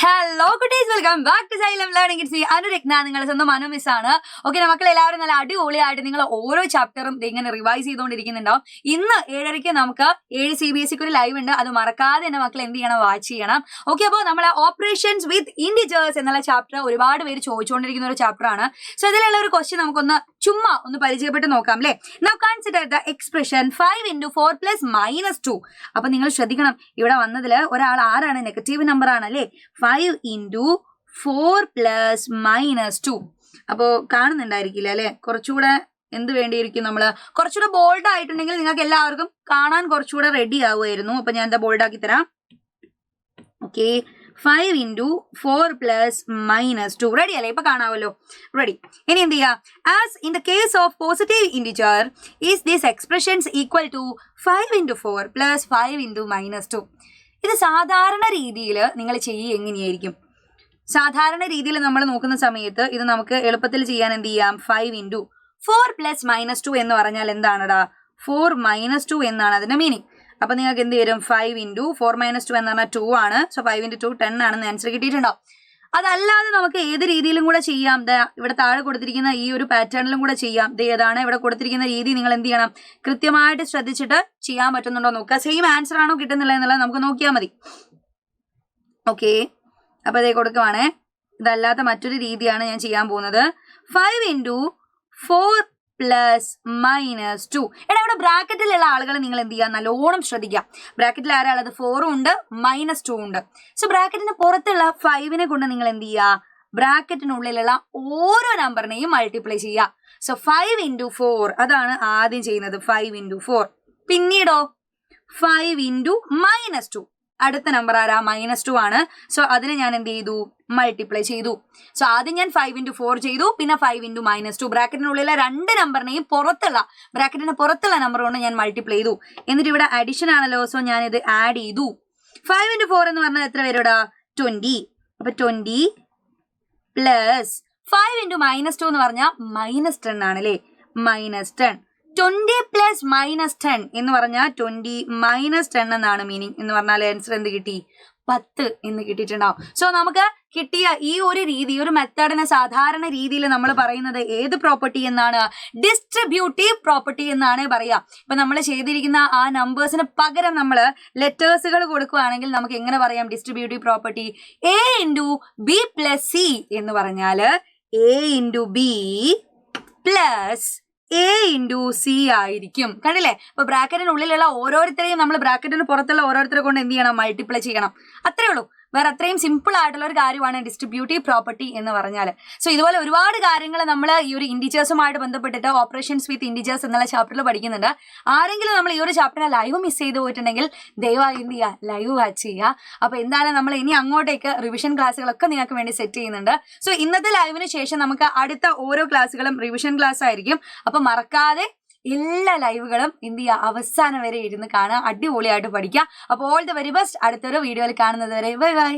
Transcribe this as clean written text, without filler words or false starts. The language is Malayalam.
ഹലോ കുട്ടീസ്, welcome back to Xylem learning. It's me Anuragna, നിങ്ങളുടെ സ്വന്തം അനു മിസ് ആണ്. ഓക്കെ, മക്കൾ എല്ലാവരും നല്ല അടിപൊളിയായിട്ട് നിങ്ങൾ ഓരോ ചാപ്റ്ററും ഇങ്ങനെ റിവൈസ് ചെയ്തുകൊണ്ടിരിക്കുന്നുണ്ടാവും. ഇന്ന് 7:30 നമുക്ക് 7 CBSE ഒരു ലൈവ് ഉണ്ട്, അത് മറക്കാതെ എന്റെ മക്കൾ എന്ത് ചെയ്യണം, വാച്ച് ചെയ്യണം. ഓക്കെ, അപ്പോൾ നമ്മളെ ഓപ്പറേഷൻസ് വിത്ത് ഇൻഡിജേഴ്സ് എന്നുള്ള ചാപ്റ്റർ ഒരുപാട് പേര് ചോദിച്ചുകൊണ്ടിരിക്കുന്ന ഒരു ചാപ്റ്റർ ആണ്. സോ ഇതിലുള്ള ഒരു ക്വസ്റ്റ്യൻ നമുക്കൊന്ന് ചുമ്മാ ഒന്ന് പരിചയപ്പെട്ട് നോക്കാം അല്ലേ. Now consider the expression 5 × 4 + -2. അപ്പൊ നിങ്ങൾ ശ്രദ്ധിക്കണം, ഇവിടെ വന്നതിൽ ഒരാൾ ആരാണ്, നെഗറ്റീവ് നമ്പർ ആണ് അല്ലേ. 5 × 4 + -2. അപ്പോ കാണുന്നുണ്ടായിരിക്കില്ല അല്ലെ. കുറച്ചുകൂടെ എന്ത് വേണ്ടിയിരിക്കും, നമ്മള് കുറച്ചുകൂടെ ബോൾഡ് ആയിട്ടുണ്ടെങ്കിൽ നിങ്ങൾക്ക് എല്ലാവർക്കും കാണാൻ കുറച്ചുകൂടെ റെഡി ആവുമായിരുന്നു. അപ്പൊ ഞാൻ എന്താ ബോൾഡ് ആക്കി തരാം. ഓക്കെ, 5 × 4 + -2. റെഡി അല്ലേ, ഇപ്പൊ കാണാമല്ലോ. റെഡി. ഇനി എന്ത് ചെയ്യാം, as in the case of positive integer is this expressions equal to 5 × 4 + 5 × -2. ഇത് സാധാരണ രീതിയിൽ നിങ്ങൾ ചെയ്യുക എങ്ങനെയായിരിക്കും? സാധാരണ രീതിയിൽ നമ്മൾ നോക്കുന്ന സമയത്ത് ഇത് നമുക്ക് എളുപ്പത്തിൽ ചെയ്യാൻ എന്ത് ചെയ്യാം, 5 × 4 + -2 എന്ന് പറഞ്ഞാൽ എന്താണടാ, 4 - 2 എന്നാണ് അതിന്റെ മീനിങ്. അപ്പൊ നിങ്ങൾക്ക് എന്ത് വരും, 5 × 4 - 2 എന്ന് പറഞ്ഞാൽ 2 ആണ്. സോ 5 × 2 10 ആണെന്ന് ആൻസർ കിട്ടിയിട്ടുണ്ടാവും. അതല്ലാതെ നമുക്ക് ഏത് രീതിയിലും കൂടെ ചെയ്യാം. ഇവിടെ താഴെ കൊടുത്തിരിക്കുന്ന ഈ ഒരു പാറ്റേണിലും കൂടെ ചെയ്യാം. ഏതാണ് ഇവിടെ കൊടുത്തിരിക്കുന്ന രീതി, നിങ്ങൾ എന്ത് ചെയ്യണം, കൃത്യമായിട്ട് ശ്രദ്ധിച്ചിട്ട് ചെയ്യാൻ പറ്റുന്നുണ്ടോ നോക്കുക. സെയിം ആൻസർ ആണോ കിട്ടുന്നില്ല എന്നുള്ളത് നമുക്ക് നോക്കിയാൽ മതി. ഓക്കെ, അപ്പൊ അതേ കൊടുക്കുവാണേ. ഇതല്ലാത്ത മറ്റൊരു രീതിയാണ് ഞാൻ ചെയ്യാൻ പോകുന്നത്. 5 × 4 + -2. എടാ, ഇവിടെ ബ്രാക്കറ്റിലുള്ള ആളുകൾ നിങ്ങൾ എന്ത് ചെയ്യുക, നല്ലോണം ശ്രദ്ധിക്കുക. ബ്രാക്കറ്റിൽ ആരാളത്, 4 ഉണ്ട്, -2 ഉണ്ട്. സോ ബ്രാക്കറ്റിന് പുറത്തുള്ള 5നെ കൊണ്ട് നിങ്ങൾ എന്ത് ചെയ്യുക, ബ്രാക്കറ്റിനുള്ളിലുള്ള ഓരോ നമ്പറിനെയും മൾട്ടിപ്ലൈ ചെയ്യുക. സോ 5 × 4 അതാണ് ആദ്യം ചെയ്യുന്നത്, 5 × 4. പിന്നീടോ 5 × -2. അടുത്ത നമ്പർ ആരാ, -2 ആണ്. സോ അതിനെ ഞാൻ എന്ത് ചെയ്തു, മൾട്ടിപ്ലൈ ചെയ്തു. സോ ആദ്യം ഞാൻ 5 × 4 ചെയ്തു, പിന്നെ 5 × -2. ബ്രാക്കറ്റിനുള്ളിലെ രണ്ട് നമ്പറിനെയും ബ്രാക്കറ്റിന് പുറത്തുള്ള നമ്പർ കൊണ്ട് ഞാൻ മൾട്ടിപ്ലൈ ചെയ്തു. എന്നിട്ട് ഇവിടെ അഡിഷൻ ആണല്ലോ, സോ ഞാൻ ഇത് ആഡ് ചെയ്തു. 5 × 4 എന്ന് പറഞ്ഞാൽ എത്ര വരും, 20. അപ്പൊ 20 + 5 × -2 എന്ന് പറഞ്ഞാൽ -10 ആണ് അല്ലേ. -10. 20 + -10 എന്ന് പറഞ്ഞാൽ 20 - 10 എന്നാണ് മീനിങ്. എന്ന് പറഞ്ഞാൽ ആൻസർ എന്ത് കിട്ടി, 10 എന്ന് കിട്ടിയിട്ടുണ്ടാവും. സോ നമുക്ക് കിട്ടിയ ഈ ഒരു രീതി, ഒരു മെത്തേഡിനെ സാധാരണ രീതിയിൽ നമ്മൾ പറയുന്നത് ഏത് പ്രോപ്പർട്ടി എന്നാണ്, ഡിസ്ട്രിബ്യൂട്ടീവ് പ്രോപ്പർട്ടി എന്നാണ് പറയുക. ഇപ്പൊ നമ്മൾ ചെയ്തിരിക്കുന്ന ആ നമ്പേഴ്സിന് പകരം നമ്മൾ ലെറ്റേഴ്സുകൾ കൊടുക്കുകയാണെങ്കിൽ നമുക്ക് എങ്ങനെ പറയാം, distributive property A × B + C എന്ന് പറഞ്ഞാൽ A × B + A × C ആയിരിക്കും. കണ്ടില്ലേ? അപ്പൊ ബ്രാക്കറ്റിനുള്ളിലുള്ള ഓരോരുത്തരെയും നമ്മൾ ബ്രാക്കറ്റിന് പുറത്തുള്ള ഓരോരുത്തരെ കൊണ്ട് എന്ത് ചെയ്യണം, മൾട്ടിപ്ലൈ ചെയ്യണം. അത്രേ ഉള്ളൂ. വേറെ അത്രയും സിമ്പിൾ ആയിട്ടുള്ള ഒരു കാര്യമാണ് ഡിസ്ട്രിബ്യൂട്ടീവ് പ്രോപ്പർട്ടി എന്ന് പറഞ്ഞാൽ. സോ ഇതുപോലെ ഒരുപാട് കാര്യങ്ങൾ നമ്മൾ ഈ ഒരു ഇൻഡിജേഴ്സുമായിട്ട് ബന്ധപ്പെട്ടിട്ട് ഓപ്പറേഷൻസ് വിത്ത് ഇൻഡിജേഴ്സ് എന്നുള്ള ചാപ്റ്ററിൽ പഠിക്കുന്നുണ്ട്. ആരെങ്കിലും നമ്മൾ ഈ ഒരു ചാപ്റ്ററിനെ ലൈവ് മിസ് ചെയ്ത് പോയിട്ടുണ്ടെങ്കിൽ ദയവായി എന്ത് ചെയ്യുക, ലൈവ് വാച്ച് ചെയ്യുക. അപ്പൊ എന്തായാലും നമ്മൾ ഇനി അങ്ങോട്ടേക്ക് റിവിഷൻ ക്ലാസ്സുകളൊക്കെ നിങ്ങൾക്ക് വേണ്ടി സെറ്റ് ചെയ്യുന്നുണ്ട്. സോ ഇന്നത്തെ ലൈവിന് ശേഷം നമുക്ക് അടുത്ത ഓരോ ക്ലാസ്സുകളും റിവിഷൻ ക്ലാസ് ആയിരിക്കും. അപ്പൊ മറക്കാതെ എല്ലാ ലൈവുകളും എന്ത് ചെയ്യുക, അവസാനം വരെ ഇരുന്ന് കാണുക, അടിപൊളിയായിട്ട് പഠിക്കുക. അപ്പോൾ ഓൾ ദി വെരി ബെസ്റ്റ്. അടുത്തൊരു വീഡിയോയിൽ കാണുന്നത് വരെ ബൈ ബൈ.